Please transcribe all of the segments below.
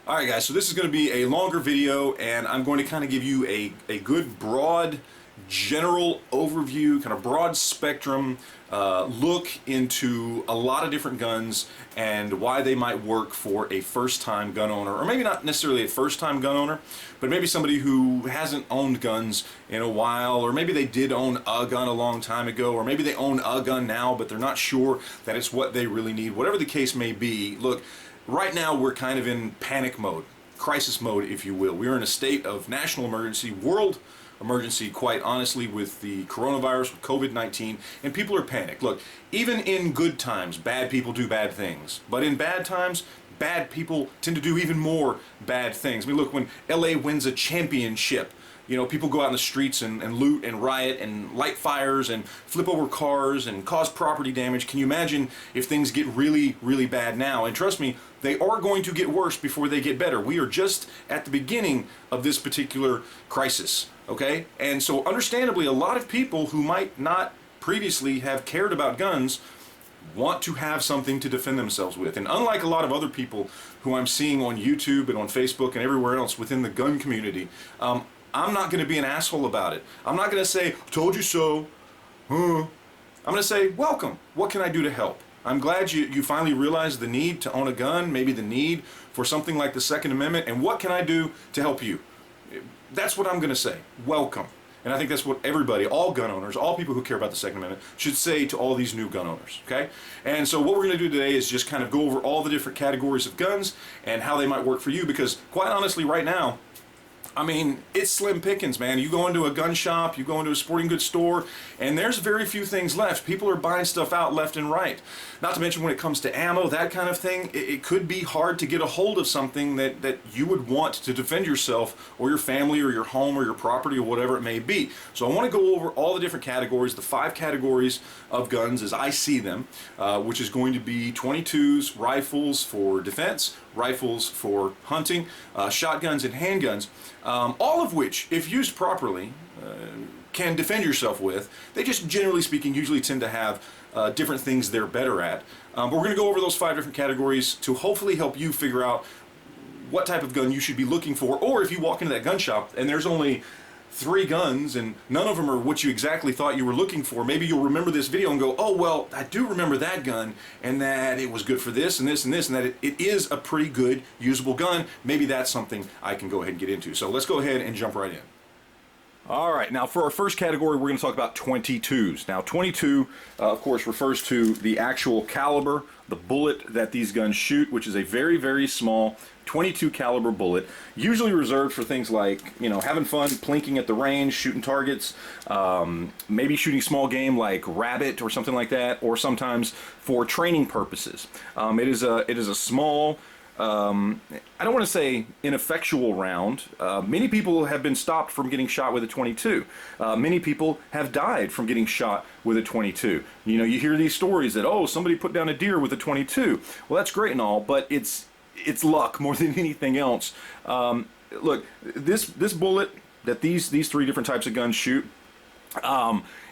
Alright guys, so this is going to be a longer video and I'm going to kind of give you a good broad general overview, kind of broad spectrum look into a lot of different guns and why they might work for a first-time gun owner, or maybe not necessarily a first-time gun owner, but maybe somebody who hasn't owned guns in a while, or maybe they did own a gun a long time ago, or maybe they own a gun now but they're not sure that it's what they really need. Whatever the case may be, look, right now we're kind of in panic mode, crisis mode if you will. We're in a state of national emergency, world emergency quite honestly, with the coronavirus, with COVID-19, and people are panicked. Look, even in good times, bad people do bad things, but in bad times, bad people tend to do even more bad things. I mean, look, when LA wins a championship, you know, people go out in the streets and loot and riot and light fires and flip over cars and cause property damage. Can you imagine if things get really, really bad now? And trust me, they are going to get worse before they get better. We are just at the beginning of this particular crisis, okay? And so understandably, a lot of people who might not previously have cared about guns want to have something to defend themselves with. And unlike a lot of other people who I'm seeing on YouTube and on Facebook and everywhere else within the gun community, I'm not going to be an asshole about it. I'm not going to say, told you so. I'm going to say, welcome. What can I do to help? I'm glad you finally realized the need to own a gun, maybe the need for something like the Second Amendment, and what can I do to help you? That's what I'm going to say. Welcome. And I think that's what everybody, all gun owners, all people who care about the Second Amendment, should say to all these new gun owners, okay? And so what we're going to do today is just kind of go over all the different categories of guns and how they might work for you, because quite honestly, right now, I mean, it's slim pickings, man. You go into a gun shop, you go into a sporting goods store, and there's very few things left. People are buying stuff out left and right. Not to mention when it comes to ammo, that kind of thing, it could be hard to get a hold of something that you would want to defend yourself or your family or your home or your property or whatever it may be. So I want to go over all the different categories, the 5 categories of guns as I see them, which is going to be 22s, rifles for defense, rifles for hunting, shotguns and handguns, all of which, if used properly, can defend yourself with. They just, generally speaking, usually tend to have different things they're better at. But we're going to go over those 5 different categories to hopefully help you figure out what type of gun you should be looking for, or if you walk into that gun shop and there's only 3 guns and none of them are what you exactly thought you were looking for, maybe you'll remember this video and go, oh well, I do remember that gun and that it was good for this and this and this, and that it is a pretty good usable gun. Maybe that's something I can go ahead and get into. So let's go ahead and jump right in. Alright, now for our first category we're going to talk about 22s. Now 22 of course refers to the actual caliber, the bullet that these guns shoot, which is a very, very small 22 caliber bullet, usually reserved for things like, you know, having fun, plinking at the range, shooting targets, maybe shooting small game like rabbit or something like that, or sometimes for training purposes. It is a small, I don't want to say ineffectual round. Many people have been stopped from getting shot with a 22. Many people have died from getting shot with a 22. You know, you hear these stories that, oh, somebody put down a deer with a 22. Well, that's great and all, but it's luck more than anything else. Look, this bullet that these 3 different types of guns shoot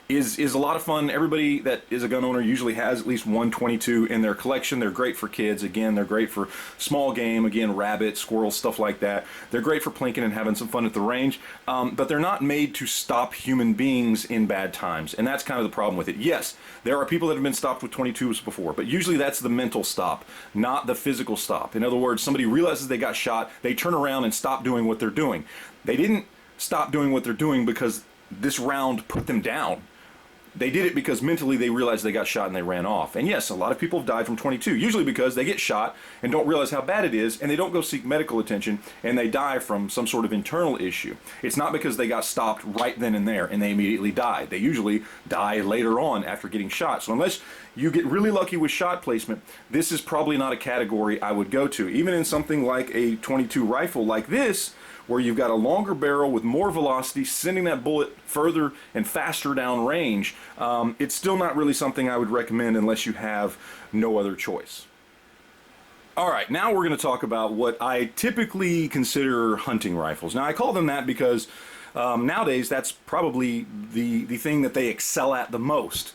is a lot of fun. Everybody that is a gun owner usually has at least one 22 in their collection. They're great for kids. Again, they're great for small game. Again, rabbits, squirrels, stuff like that. They're great for plinking and having some fun at the range. But they're not made to stop human beings in bad times. And that's kind of the problem with it. Yes, there are people that have been stopped with 22s before, but usually that's the mental stop, not the physical stop. In other words, somebody realizes they got shot, they turn around and stop doing what they're doing. They didn't stop doing what they're doing because this round put them down. They did it because mentally they realized they got shot and they ran off. And yes, a lot of people have died from 22, usually because they get shot and don't realize how bad it is, and they don't go seek medical attention, and they die from some sort of internal issue. It's not because they got stopped right then and there and they immediately died. They usually die later on after getting shot. So unless you get really lucky with shot placement, this is probably not a category I would go to. Even in something like a 22 rifle like this, where you've got a longer barrel with more velocity, sending that bullet further and faster down range, it's still not really something I would recommend unless you have no other choice. Alright, now we're going to talk about what I typically consider hunting rifles. Now I call them that because nowadays that's probably the thing that they excel at the most.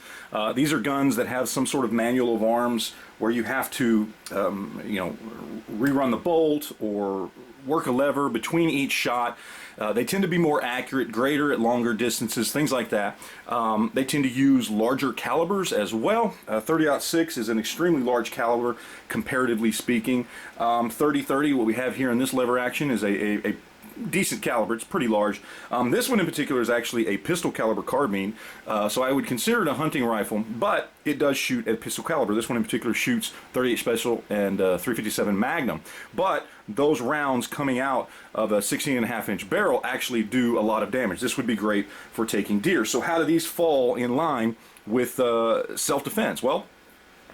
These are guns that have some sort of manual of arms where you have to, you know, rerun the bolt or work a lever between each shot. They tend to be more accurate, greater at longer distances, things like that. They tend to use larger calibers as well. 30-06 is an extremely large caliber, comparatively speaking. 30-30, what we have here in this lever action, is a decent caliber. It's pretty large. This one in particular is actually a pistol caliber carbine, so I would consider it a hunting rifle, but it does shoot at pistol caliber. This one in particular shoots 38 Special and 357 Magnum, but those rounds coming out of a 16.5-inch barrel actually do a lot of damage. This would be great for taking deer. So how do these fall in line with self-defense? Well,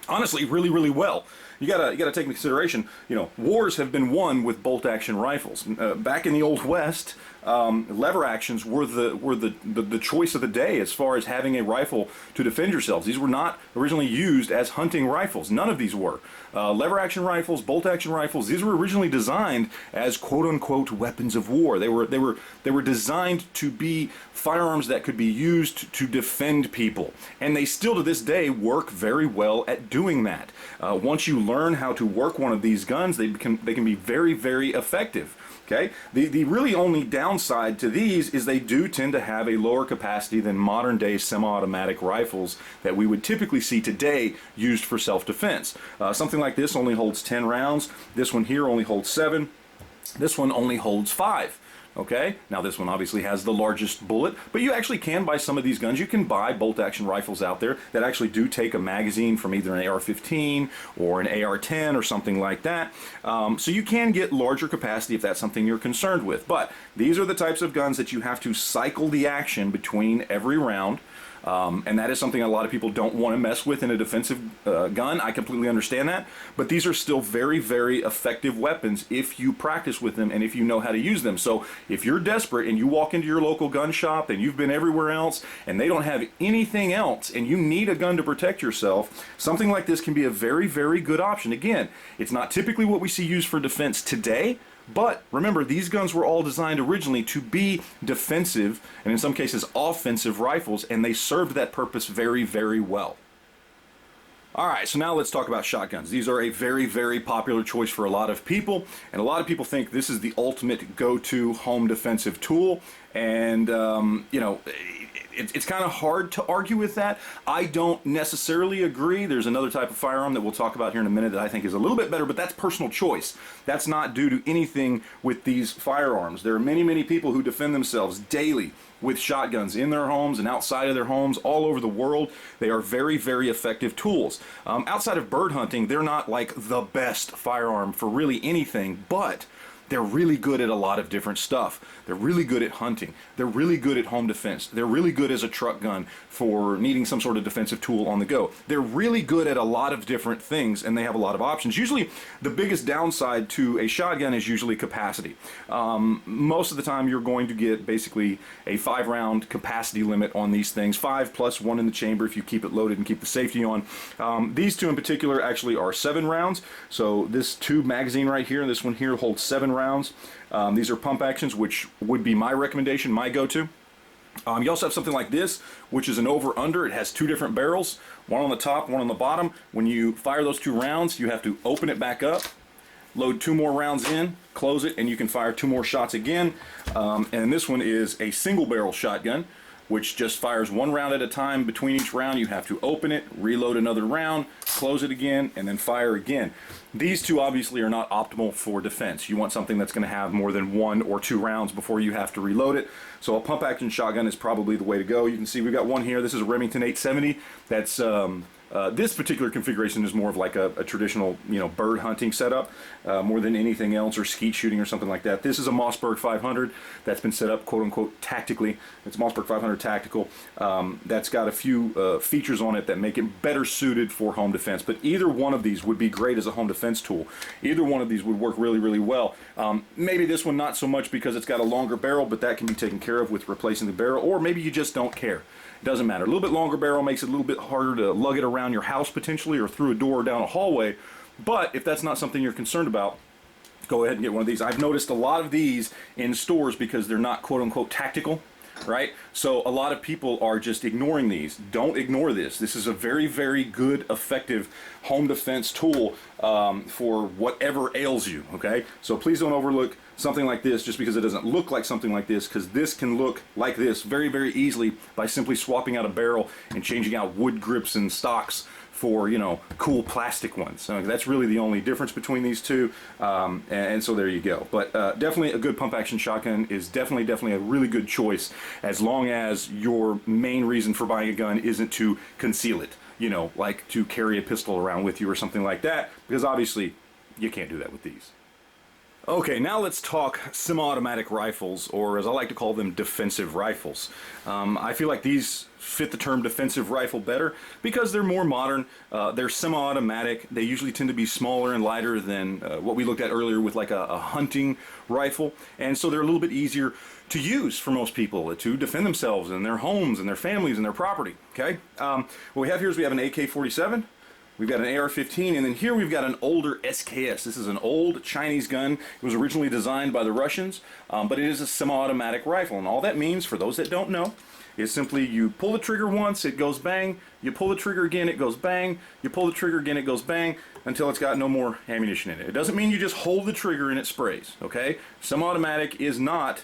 honestly, really, really well. You gotta take into consideration, you know, wars have been won with bolt action rifles. Back in the Old West, lever actions were the choice of the day as far as having a rifle to defend yourselves. These were not originally used as hunting rifles. None of these were. Lever action rifles, bolt action rifles, these were originally designed as quote unquote weapons of war. They were designed to be firearms that could be used to defend people. And they still to this day work very well at doing that. Once you learn how to work one of these guns, they can be very, very effective. Okay? The really only downside to these is they do tend to have a lower capacity than modern day semi-automatic rifles that we would typically see today used for self-defense. Something like this only holds 10 rounds. This one here only holds 7. This one only holds 5. Okay, now this one obviously has the largest bullet, but you actually can buy some of these guns. You can buy bolt action rifles out there that actually do take a magazine from either an AR-15 or an AR-10 or something like that. So you can get larger capacity if that's something you're concerned with. But these are the types of guns that you have to cycle the action between every round. And that is something a lot of people don't want to mess with in a defensive gun. I completely understand that, but these are still very, very effective weapons if you practice with them and if you know how to use them. So if you're desperate and you walk into your local gun shop and you've been everywhere else and they don't have anything else and you need a gun to protect yourself, something like this can be a very, very good option. Again, it's not typically what we see used for defense today, but remember, these guns were all designed originally to be defensive and in some cases offensive rifles, and they served that purpose very, very well. Alright, so now let's talk about shotguns. These are a very, very popular choice for a lot of people, and a lot of people think this is the ultimate go-to home defensive tool, and you know, it's kind of hard to argue with that. I don't necessarily agree. There's another type of firearm that we'll talk about here in a minute that I think is a little bit better, but that's personal choice. That's not due to anything with these firearms. There are many, many people who defend themselves daily with shotguns in their homes and outside of their homes all over the world. They are very, very effective tools. Outside of bird hunting, they're not like the best firearm for really anything, but they're really good at a lot of different stuff. They're really good at hunting. They're really good at home defense. They're really good as a truck gun for needing some sort of defensive tool on the go. They're really good at a lot of different things, and they have a lot of options. Usually, the biggest downside to a shotgun is usually capacity. Most of the time, you're going to get basically a 5-round capacity limit on these things. 5 plus 1 in the chamber if you keep it loaded and keep the safety on. These two in particular actually are 7 rounds. So this tube magazine right here, this one here holds 7 rounds. These are pump actions, which would be my recommendation, my go-to. You also have something like this, which is an over-under. It has 2 different barrels, one on the top, one on the bottom. When you fire those 2 rounds, you have to open it back up, load 2 more rounds in, close it, and you can fire 2 more shots again. And this one is a single barrel shotgun, which just fires 1 round at a time. Between each round, you have to open it, reload another round, close it again, and then fire again. These two obviously are not optimal for defense. You want something that's going to have more than 1 or 2 rounds before you have to reload it. So a pump action shotgun is probably the way to go. You can see we've got one here. This is a Remington 870. That's this particular configuration is more of like a traditional, you know, bird hunting setup more than anything else, or skeet shooting or something like that. This is a Mossberg 500 that's been set up quote unquote tactically. It's Mossberg 500 tactical. That's got a few features on it that make it better suited for home defense. But either one of these would be great as a home defense tool. Either one of these would work really, really well. Maybe this one not so much because it's got a longer barrel, but that can be taken care of with replacing the barrel, or maybe you just don't care. Doesn't matter. A little bit longer barrel makes it a little bit harder to lug it around your house potentially, or through a door or down a hallway. But if that's not something you're concerned about, go ahead and get one of these. I've noticed a lot of these in stores because they're not quote unquote tactical. right? So a lot of people are just ignoring these. Don't ignore this. This is a very, very good, effective home defense tool for whatever ails you, okay? So please don't overlook something like this just because it doesn't look like something like this, because this can look like this very, very easily by simply swapping out a barrel and changing out wood grips and stocks for, you know, cool plastic ones. So that's really the only difference between these two, and so there you go. But definitely a good pump action shotgun is definitely a really good choice, as long as your main reason for buying a gun isn't to conceal it, you know, like to carry a pistol around with you or something like that, because obviously you can't do that with these. Okay, now let's talk semi-automatic rifles, or as I like to call them, defensive rifles. I feel like these fit the term defensive rifle better because they're more modern, they're semi-automatic, they usually tend to be smaller and lighter than what we looked at earlier with like a hunting rifle, and so they're a little bit easier to use for most people to defend themselves and their homes and their families and their property, okay? What we have here is we have an AK-47, we've got an AR-15, and then here we've got an older SKS. This is an old Chinese gun. It was originally designed by the Russians, but it is a semi-automatic rifle. And all that means, for those that don't know, is simply you pull the trigger once, it goes bang, you pull the trigger again, it goes bang, you pull the trigger again, it goes bang, until it's got no more ammunition in it. It doesn't mean you just hold the trigger and it sprays, okay? Semi-automatic is not,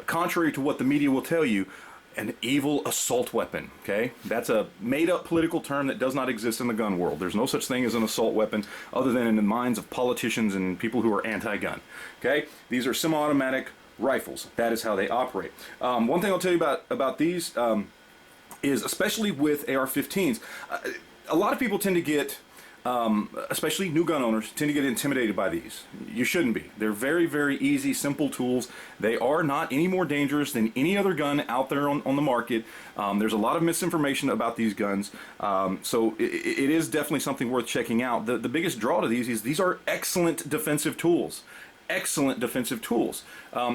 contrary to what the media will tell you, an evil assault weapon, okay? That's a made-up political term that does not exist in the gun world. There's no such thing as an assault weapon other than in the minds of politicians and people who are anti-gun, okay? These are semi-automatic rifles. That is how they operate. One thing I'll tell you about these is, especially with AR-15s, a lot of people tend to get, especially new gun owners, tend to get intimidated by these. You shouldn't be. They're very, very easy, simple tools. They are not any more dangerous than any other gun out there on the market. There's a lot of misinformation about these guns, so it is definitely something worth checking out. The biggest draw to these is these are excellent defensive tools. Excellent defensive tools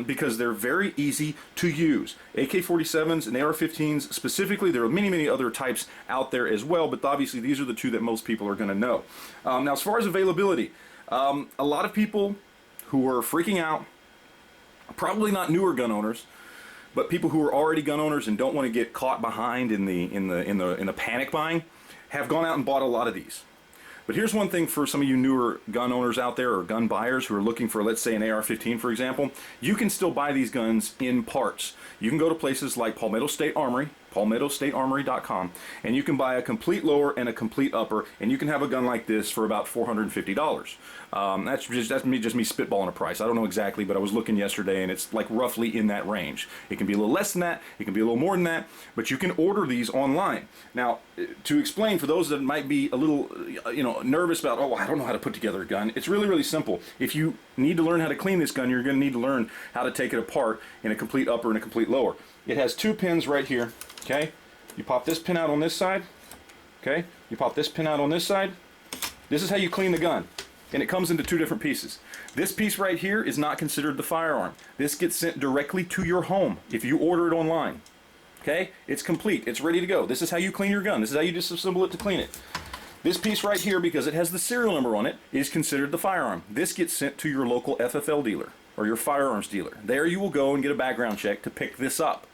because they're very easy to use. AK-47s and AR-15s specifically, there are many other types out there as well, but obviously these are the two that most people are going to know. Now, as far as availability, a lot of people who are freaking out, probably not newer gun owners, but people who are already gun owners and don't want to get caught behind in the panic buying, have gone out and bought a lot of these. But here's one thing for some of you newer gun owners out there, or gun buyers who are looking for, let's say, an AR-15, for example. You can still buy these guns in parts. You can go to places like Palmetto State Armory, palmettostatearmory.com, and you can buy a complete lower and a complete upper, and you can have a gun like this for about $450. That's just me spitballing a price. I don't know exactly, but I was looking yesterday, and it's like roughly in that range. It can be a little less than that, it can be a little more than that, but you can order these online. Now, to explain for those that might be a little, nervous about, oh, I don't know how to put together a gun, it's really, really simple. If you need to learn how to clean this gun, you're going to need to learn how to take it apart in a complete upper and a complete lower. It has two pins right here. Okay, you pop this pin out on this side, okay, you pop this pin out on this side. This is how you clean the gun, and it comes into two different pieces. This piece right here is not considered the firearm. This gets sent directly to your home if you order it online, okay? It's complete, it's ready to go. This is how you clean your gun. This is how you disassemble it to clean it. This piece right here, because it has the serial number on it, is considered the firearm. This gets sent to your local FFL dealer or your firearms dealer. There you will go and get a background check to pick this up.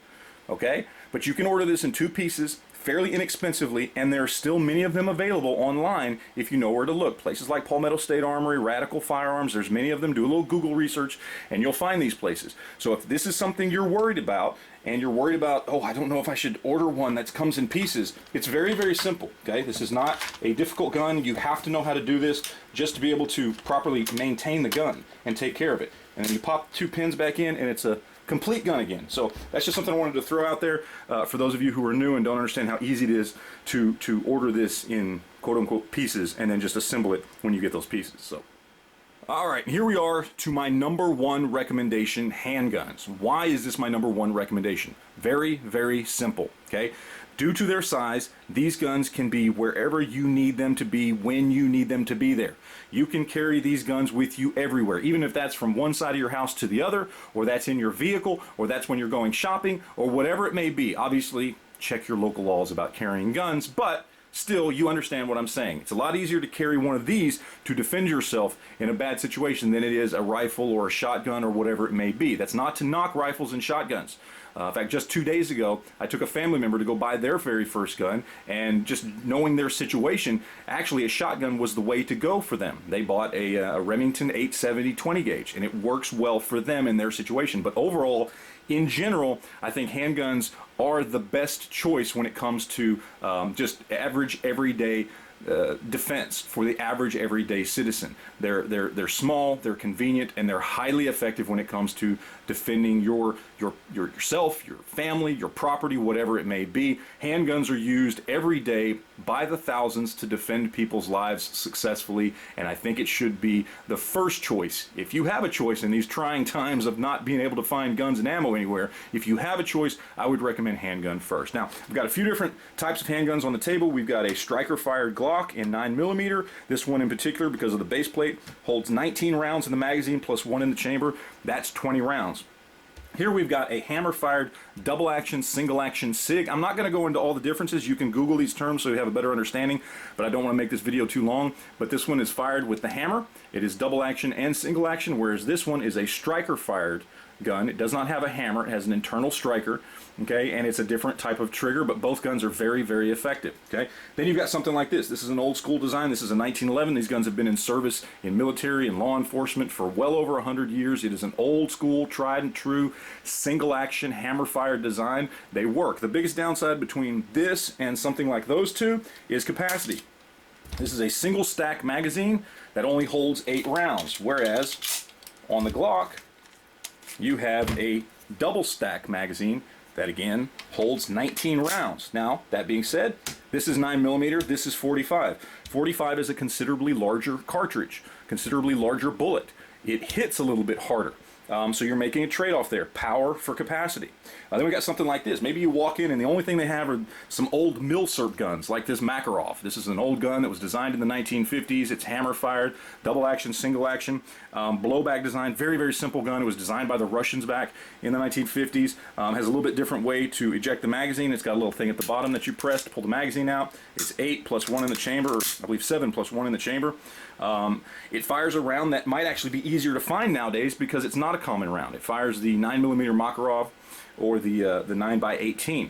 Okay, but you can order this in two pieces fairly inexpensively, and there are still many of them available online if you know where to look. Places like Palmetto State Armory, Radical Firearms, there's many of them. Do a little Google research and you'll find these places. So if this is something you're worried about, and you're worried about, oh, I don't know if I should order one that comes in pieces, it's very, very simple, okay? This is not a difficult gun. You have to know how to do this just to be able to properly maintain the gun and take care of it. And then you pop two pins back in and it's a complete gun again. So that's just something I wanted to throw out there for those of you who are new and don't understand how easy it is to order this in quote-unquote pieces and then just assemble it when you get those pieces. So, all right, here we are to my number one recommendation, handguns. Why is this my number one recommendation? Very, very simple, okay? Due to their size, these guns can be wherever you need them to be when you need them to be there. You can carry these guns with you everywhere, even if that's from one side of your house to the other, or that's in your vehicle, or that's when you're going shopping, or whatever it may be. Obviously, check your local laws about carrying guns, but still, you understand what I'm saying. It's a lot easier to carry one of these to defend yourself in a bad situation than it is a rifle or a shotgun or whatever it may be. That's not to knock rifles and shotguns. In fact, just 2 days ago, I took a family member to go buy their very first gun, and just knowing their situation, actually a shotgun was the way to go for them. They bought a Remington 870 20 gauge, and it works well for them in their situation. But overall, in general, I think handguns are the best choice when it comes to just average, everyday defense for the average everyday citizen. They're small, they're convenient, and they're highly effective when it comes to defending yourself, your family, your property, whatever it may be. Handguns are used every day by the thousands to defend people's lives successfully, and I think it should be the first choice. If you have a choice in these trying times of not being able to find guns and ammo anywhere, if you have a choice, I would recommend handgun first. Now, we've got a few different types of handguns on the table. We've got a striker-fired Glock in 9mm. This one in particular, because of the base plate, holds 19 rounds in the magazine plus 1 in the chamber. That's 20 rounds. Here we've got a hammer-fired double-action, single-action SIG. I'm not going to go into all the differences. You can Google these terms so you have a better understanding, but I don't want to make this video too long. But this one is fired with the hammer. It is double-action and single-action, whereas this one is a striker-fired gun. It does not have a hammer. It has an internal striker, okay, and it's a different type of trigger, but both guns are very, very effective, okay. Then you've got something like this. This is an old school design. This is a 1911. These guns have been in service in military and law enforcement for well over 100 years. It is an old school, tried and true, single action, hammer fired design. They work. The biggest downside between this and something like those two is capacity. This is a single stack magazine that only holds 8 rounds, whereas on the Glock, you have a double stack magazine that again holds 19 rounds. Now, that being said, this is 9mm, this is 45. 45 is a considerably larger cartridge, considerably larger bullet. It hits a little bit harder. So you're making a trade-off there, power for capacity. Then we got something like this. Maybe you walk in and the only thing they have are some old milsurp guns like this Makarov. This is an old gun that was designed in the 1950s. It's hammer-fired, double-action, single-action, blowback design. Very, very simple gun. It was designed by the Russians back in the 1950s. Has a little bit different way to eject the magazine. It's got a little thing at the bottom that you press to pull the magazine out. It's 8 plus 1 in the chamber, or I believe 7 plus 1 in the chamber. It fires a round that might actually be easier to find nowadays because it's not a common round. It fires the 9mm Makarov or the 9x18.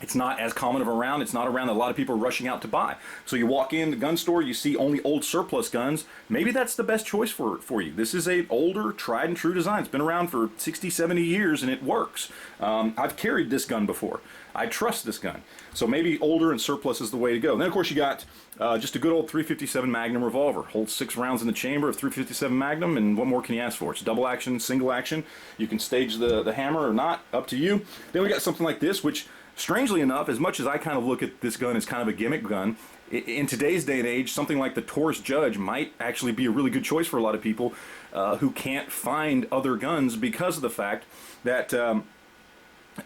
It's not as common of a round. It's not a round that a lot of people are rushing out to buy. So you walk in the gun store, you see only old surplus guns. Maybe that's the best choice for you. This is a older, tried and true design. It's been around for 60, 70 years and it works. I've carried this gun before. I trust this gun. So maybe older and surplus is the way to go. And then of course you got just a good old 357 Magnum Revolver. Holds 6 rounds in the chamber of 357 Magnum, and what more can you ask for? It's double action, single action. You can stage the hammer or not, up to you. Then we got something like this, which strangely enough, as much as I kind of look at this gun as kind of a gimmick gun, in today's day and age, something like the Taurus Judge might actually be a really good choice for a lot of people who can't find other guns because of the fact that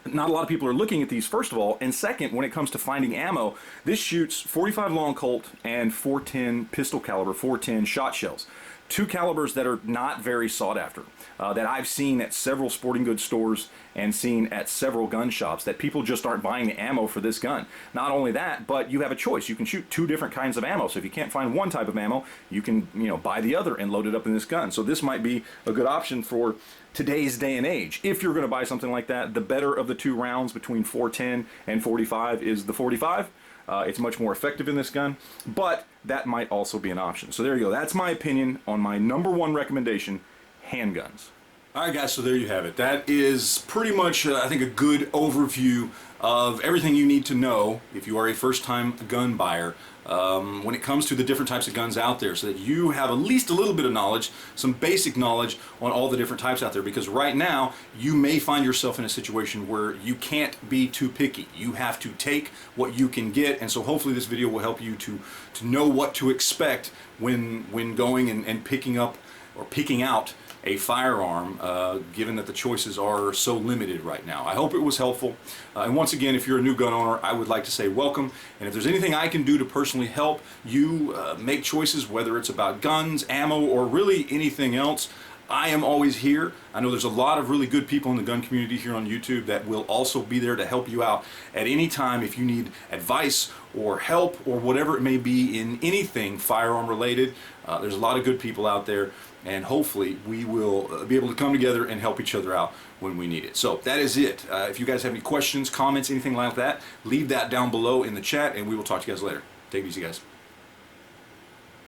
not a lot of people are looking at these, first of all, and second, when it comes to finding ammo, this shoots 45 long Colt and 410 pistol caliber, 410 shot shells. 2 calibers that are not very sought after, that I've seen at several sporting goods stores and seen at several gun shops, that people just aren't buying the ammo for this gun. Not only that, but you have a choice. You can shoot 2 different kinds of ammo, so if you can't find one type of ammo, you can, buy the other and load it up in this gun. So this might be a good option for today's day and age. If you're going to buy something like that, the better of the 2 rounds between 410 and 45 is the 45. It's much more effective in this gun, but that might also be an option. So there you go. That's my opinion on my #1 recommendation, handguns. Alright guys, so there you have it. That is pretty much, I think, a good overview of everything you need to know if you are a first-time gun buyer when it comes to the different types of guns out there, so that you have at least a little bit of knowledge, some basic knowledge on all the different types out there, because right now you may find yourself in a situation where you can't be too picky. You have to take what you can get, and so hopefully this video will help you to know what to expect when going and picking up or picking out a firearm, given that the choices are so limited right now. I hope it was helpful. And once again, if you're a new gun owner, I would like to say welcome. And if there's anything I can do to personally help you make choices, whether it's about guns, ammo, or really anything else, I am always here. I know there's a lot of really good people in the gun community here on YouTube that will also be there to help you out at any time if you need advice or help or whatever it may be in anything firearm related. There's a lot of good people out there, and hopefully we will be able to come together and help each other out when we need it. So that is it. If you guys have any questions, comments, anything like that, leave that down below in the chat, and we will talk to you guys later. Take it easy, guys.